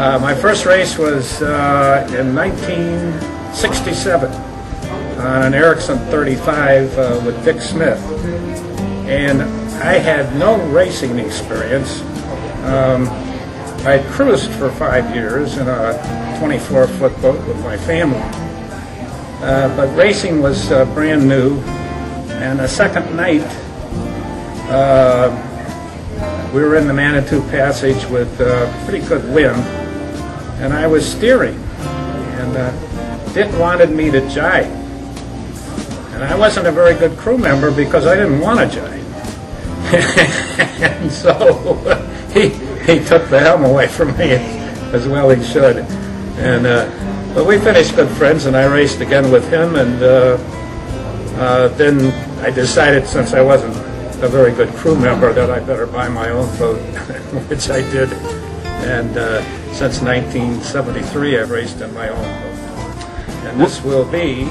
My first race was in 1967 on an Ericsson 35 with Dick Smith. And I had no racing experience. I cruised for 5 years in a 24-foot boat with my family. But racing was brand new. And the second night, we were in the Manitou Passage with pretty good wind, and I was steering, and Dick wanted me to jibe. And I wasn't a very good crew member because I didn't want to jibe. And so he took the helm away from me, as well he should. And but we finished good friends, and I raced again with him, and then I decided, since I wasn't a very good crew member, that I better buy my own boat, which I did. And since 1973, I've raced in my own boat. And this will be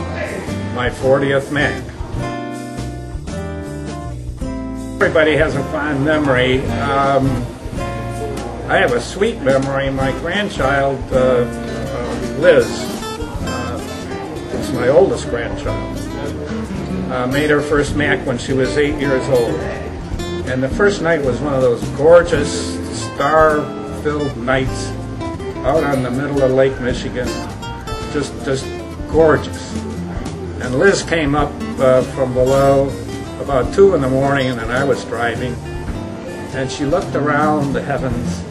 my 40th Mac. Everybody has a fond memory. I have a sweet memory. My grandchild, Liz, is my oldest grandchild. Made her first Mac when she was 8 years old. And the first night was one of those gorgeous, star-filled nights out on the middle of Lake Michigan. Just gorgeous. And Liz came up from below about 2 in the morning, and I was driving. And she looked around the heavens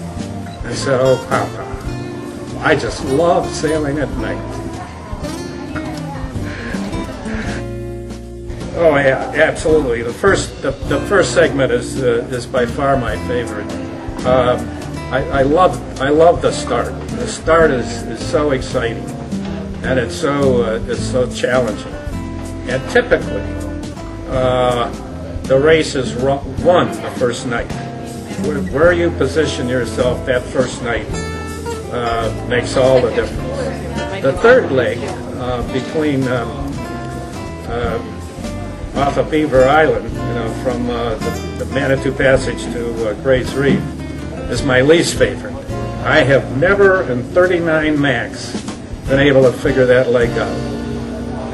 and said, "Oh, Papa, I just love sailing at night." Oh yeah, absolutely. The first segment is by far my favorite. I love the start. The start is so exciting, and it's so challenging. And typically, the race is won the first night. Where you position yourself that first night makes all the difference. The third leg between off of Beaver Island, from the Manitou Passage to Gray's Reef, is my least favorite. I have never in 39 Macs been able to figure that leg out.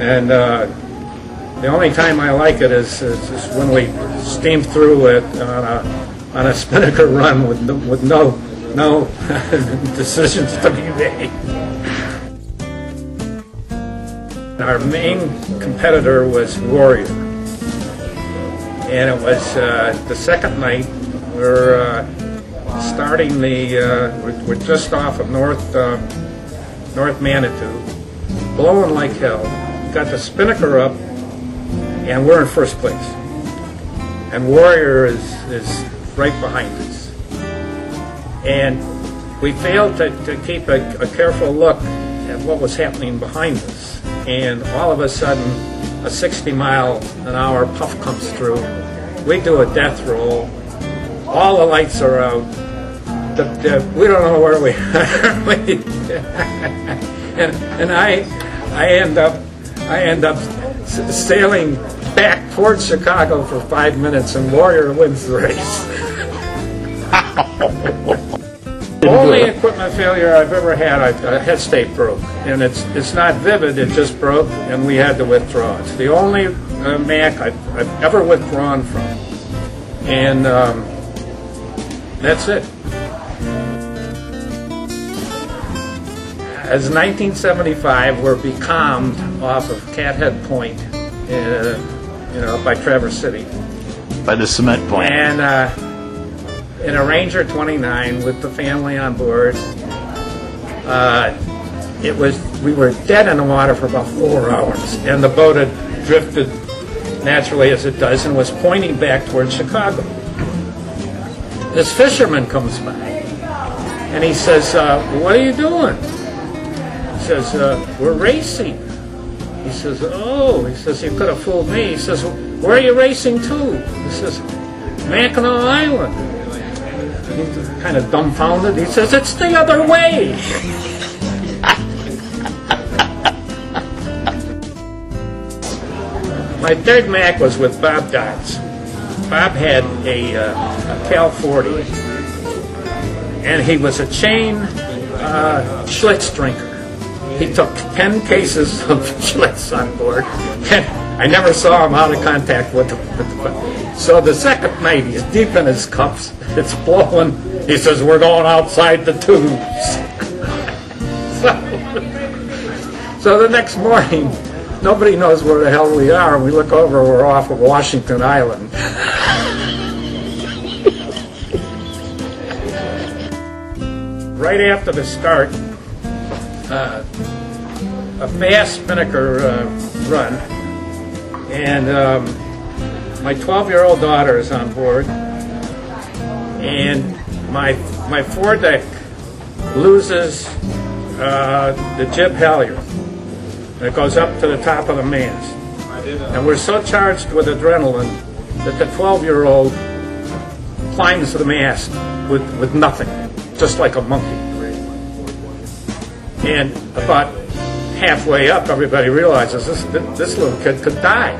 And the only time I like it is when we steam through it on a spinnaker run with no decisions to be made. Our main competitor was Warrior. And it was the second night. We're starting we're just off of North Manitou, blowing like hell. Got the spinnaker up, and we're in first place. And Warrior is right behind us. And we failed to keep a careful look at what was happening behind us. And all of a sudden, a 60-mile-an-hour puff comes through. We do a death roll. All the lights are out. We don't know where we are. and I end up sailing back towards Chicago for 5 minutes, and Warrior wins the race. The only equipment failure I've ever had, a head stake broke, and it's not vivid, it just broke, and we had to withdraw. It's the only Mac I've ever withdrawn from, and that's it. As 1975, we're becalmed off of Cathead Point, by Traverse City. By the cement plant. And in a Ranger 29 with the family on board, we were dead in the water for about 4 hours, and the boat had drifted naturally as it does and was pointing back towards Chicago. This fisherman comes by, and he says, "What are you doing?" He says, "We're racing." He says, "Oh," he says, "you could have fooled me." He says, "Where are you racing to?" He says, "Mackinac Island." He's kind of dumbfounded. He says, "It's the other way." My third Mac was with Bob Dodds. Bob had a Cal 40, and he was a chain Schlitz drinker. He took 10 cases of Schlitz on board, and I never saw him out of contact with the So the second night, he's deep in his cups, it's blowing. He says, "We're going outside the tubes." So the next morning, nobody knows where the hell we are, and we look over, we're off of Washington Island. Right after the start, a fast spinnaker run, and my 12-year-old daughter is on board, and my foredeck loses the jib halyard. It goes up to the top of the mast, and we're so charged with adrenaline that the 12-year-old climbs the mast with nothing, just like a monkey. And about halfway up, everybody realizes this little kid could die.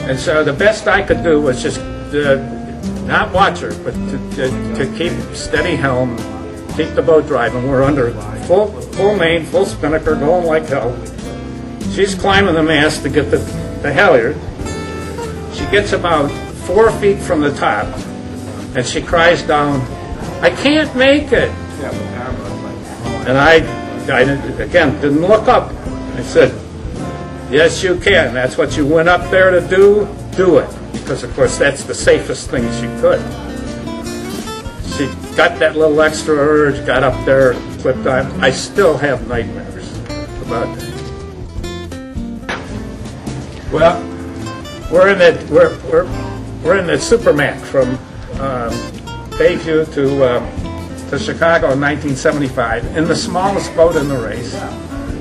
And so the best I could do was just not watch her, but to keep steady helm, keep the boat driving. We're under full main, full spinnaker, going like hell. She's climbing the mast to get the halyard. She gets about 4 feet from the top, and she cries down, "I can't make it." And I again didn't look up. I said, "Yes, you can. That's what you went up there to do. Do it." Because, of course, that's the safest thing she could. She got that little extra urge, got up there, flipped on. I still have nightmares about that. Well, we're in the Supermac from Bayview to Chicago in 1975 in the smallest boat in the race.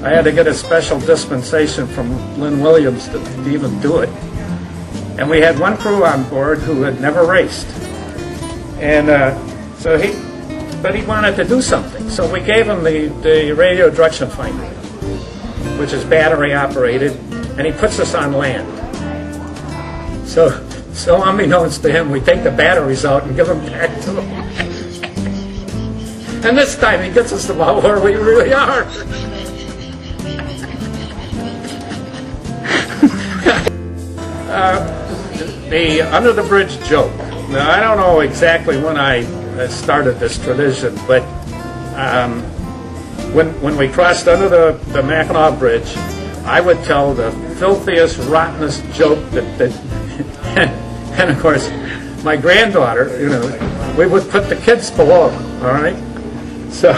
I had to get a special dispensation from Lynn Williams to even do it. And we had one crew on board who had never raced. And but he wanted to do something. So we gave him the radio direction finder, which is battery operated, and he puts us on land. So unbeknownst to him, we take the batteries out and give them back to him. And this time he gets us about where we really are. The under the bridge joke. Now, I don't know exactly when I started this tradition, but when we crossed under the Mackinac Bridge, I would tell the filthiest, rottenest joke that and of course, my granddaughter, we would put the kids below, all right? So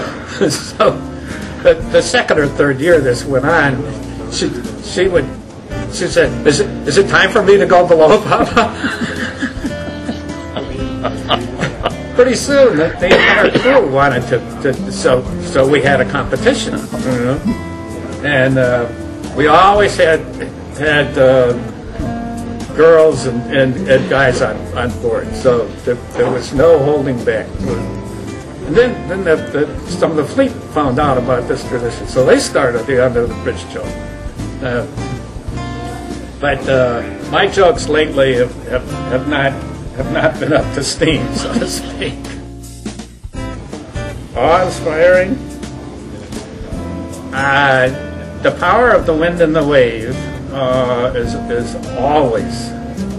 the second or third year this went on, she said, "Is it time for me to go below, Papa?" Pretty soon, the entire crew wanted to so we had a competition, and we always had girls and guys on board, so there was no holding back. And then some of the fleet found out about this tradition, so they started the under the bridge joke. But my jokes lately have not been up to steam, so to speak. Awe-inspiring. The power of the wind and the wave is always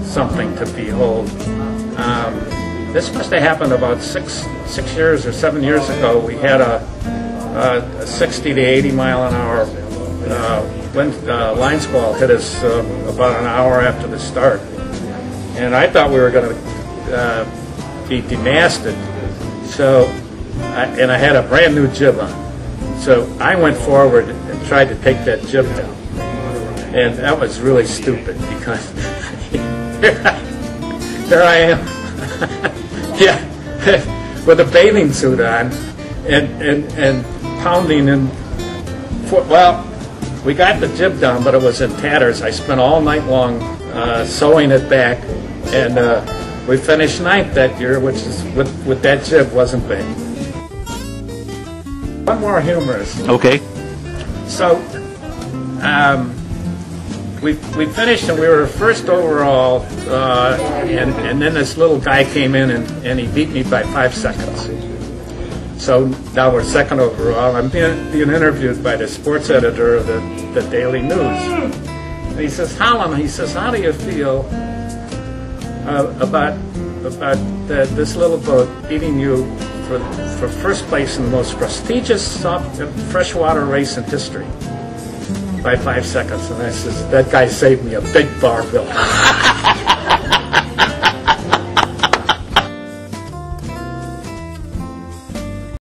something to behold. This must have happened about six years or 7 years ago. We had a 60 to 80 mile an hour wind line squall hit us about an hour after the start, and I thought we were going to be demasted. So, and I had a brand new jib on, so I went forward and tried to take that jib down, and that was really stupid because there I am, yeah, with a bathing suit on, and pounding and well. We got the jib down, but it was in tatters. I spent all night long sewing it back, and we finished ninth that year, which is with that jib wasn't bad. One more humorous. Okay. So we finished, and we were first overall, and then this little guy came in and he beat me by 5 seconds. So now we're second overall. I'm being interviewed by the sports editor of the Daily News. And he says, Holland, he says, how do you feel about this little boat beating you for first place in the most prestigious freshwater race in history by 5 seconds? And I says, that guy saved me a big bar bill.